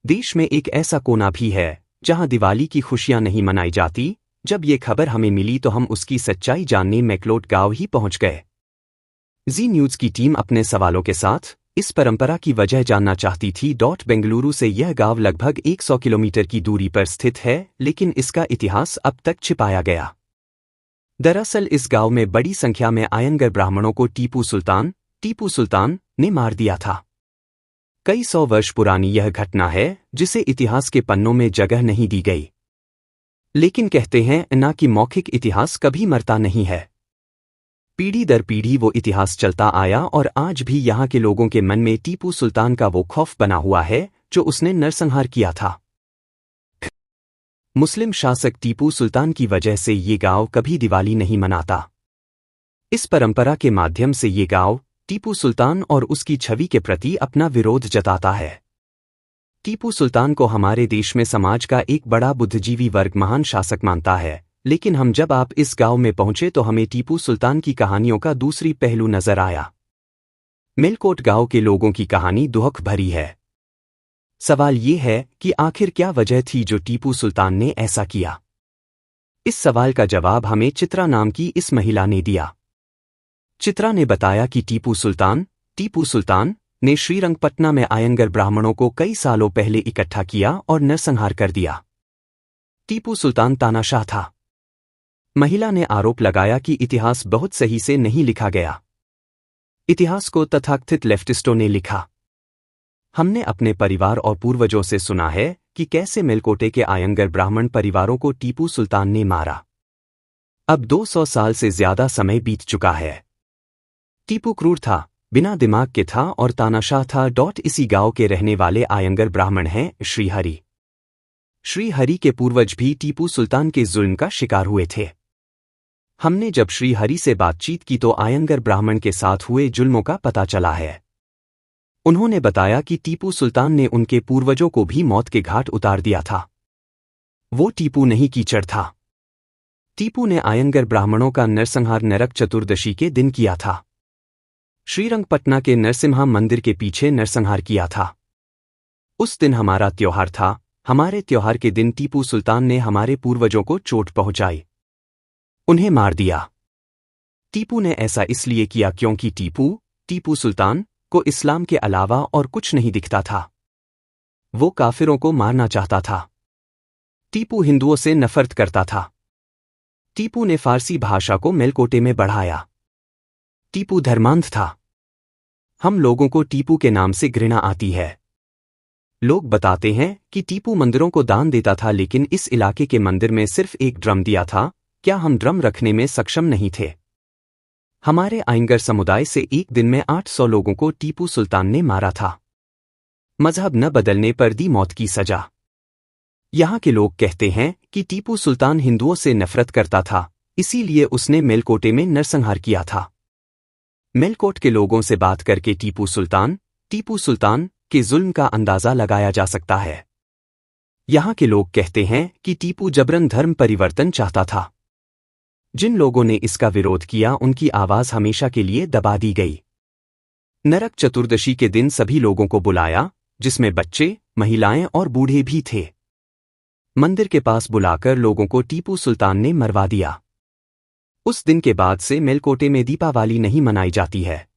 देश में एक ऐसा कोना भी है जहां दिवाली की खुशियां नहीं मनाई जाती। जब ये खबर हमें मिली तो हम उसकी सच्चाई जानने मैकलोट गांव ही पहुंच गए। जी न्यूज़ की टीम अपने सवालों के साथ इस परंपरा की वजह जानना चाहती थी। बेंगलुरु से यह गांव लगभग 100 किलोमीटर की दूरी पर स्थित है, लेकिन इसका इतिहास अब तक छिपाया गया। दरअसल इस गांव में बड़ी संख्या में आयंगर ब्राह्मणों को टीपू सुल्तान ने मार दिया था। कई सौ वर्ष पुरानी यह घटना है जिसे इतिहास के पन्नों में जगह नहीं दी गई। लेकिन कहते हैं ना कि मौखिक इतिहास कभी मरता नहीं है। पीढ़ी दर पीढ़ी वो इतिहास चलता आया और आज भी यहाँ के लोगों के मन में टीपू सुल्तान का वो खौफ बना हुआ है जो उसने नरसंहार किया था। मुस्लिम शासक टीपू सुल्तान की वजह से ये गांव कभी दिवाली नहीं मनाता। इस परंपरा के माध्यम से ये गांव टीपू सुल्तान और उसकी छवि के प्रति अपना विरोध जताता है। टीपू सुल्तान को हमारे देश में समाज का एक बड़ा बुद्धिजीवी वर्ग महान शासक मानता है, लेकिन जब आप इस गांव में पहुंचे तो हमें टीपू सुल्तान की कहानियों का दूसरी पहलू नजर आया। मेलकोट गांव के लोगों की कहानी दुख भरी है। सवाल ये है कि आखिर क्या वजह थी जो टीपू सुल्तान ने ऐसा किया। इस सवाल का जवाब हमें चित्रा नाम की इस महिला ने दिया। चित्रा ने बताया कि टीपू सुल्तान ने श्रीरंगपटना में आयंगर ब्राह्मणों को कई सालों पहले इकट्ठा किया और नरसंहार कर दिया। टीपू सुल्तान तानाशाह था। महिला ने आरोप लगाया कि इतिहास बहुत सही से नहीं लिखा गया। इतिहास को तथाकथित लेफ्टिस्टों ने लिखा। हमने अपने परिवार और पूर्वजों से सुना है कि कैसे मेलकोटे के आयंगर ब्राह्मण परिवारों को टीपू सुल्तान ने मारा। अब 200 साल से ज्यादा समय बीत चुका है। टीपू क्रूर था, बिना दिमाग के था और तानाशाह था। इसी गांव के रहने वाले आयंगर ब्राह्मण हैं श्रीहरि। श्रीहरि के पूर्वज भी टीपू सुल्तान के जुल्म का शिकार हुए थे। हमने जब श्रीहरि से बातचीत की तो आयंगर ब्राह्मण के साथ हुए जुल्मों का पता चला है। उन्होंने बताया कि टीपू सुल्तान ने उनके पूर्वजों को भी मौत के घाट उतार दिया था। वो टीपू नहीं कीचड़ था। टीपू ने आयंगर ब्राह्मणों का नरसंहार नरक चतुर्दशी के दिन किया था। श्रीरंगपटना के नरसिम्हा मंदिर के पीछे नरसंहार किया था। उस दिन हमारा त्योहार था। हमारे त्योहार के दिन टीपू सुल्तान ने हमारे पूर्वजों को चोट पहुंचाई, उन्हें मार दिया। टीपू ने ऐसा इसलिए किया क्योंकि टीपू सुल्तान को इस्लाम के अलावा और कुछ नहीं दिखता था। वो काफिरों को मारना चाहता था। टीपू हिंदुओं से नफरत करता था। टीपू ने फारसी भाषा को मेलकोटे में बढ़ाया। टीपू धर्मांध था। हम लोगों को टीपू के नाम से घृणा आती है। लोग बताते हैं कि टीपू मंदिरों को दान देता था, लेकिन इस इलाके के मंदिर में सिर्फ एक ड्रम दिया था। क्या हम ड्रम रखने में सक्षम नहीं थे? हमारे आयंगर समुदाय से एक दिन में 800 लोगों को टीपू सुल्तान ने मारा था। मजहब न बदलने पर दी मौत की सजा। यहाँ के लोग कहते हैं कि टीपू सुल्तान हिंदुओं से नफरत करता था, इसीलिए उसने मेलकोटे में नरसंहार किया था। मेलकोट के लोगों से बात करके टीपू सुल्तान के जुल्म का अंदाजा लगाया जा सकता है। यहाँ के लोग कहते हैं कि टीपू जबरन धर्म परिवर्तन चाहता था। जिन लोगों ने इसका विरोध किया उनकी आवाज हमेशा के लिए दबा दी गई। नरक चतुर्दशी के दिन सभी लोगों को बुलाया, जिसमें बच्चे, महिलाएं और बूढ़े भी थे। मंदिर के पास बुलाकर लोगों को टीपू सुल्तान ने मरवा दिया। उस दिन के बाद से मेलकोटे में दीपावली नहीं मनाई जाती है।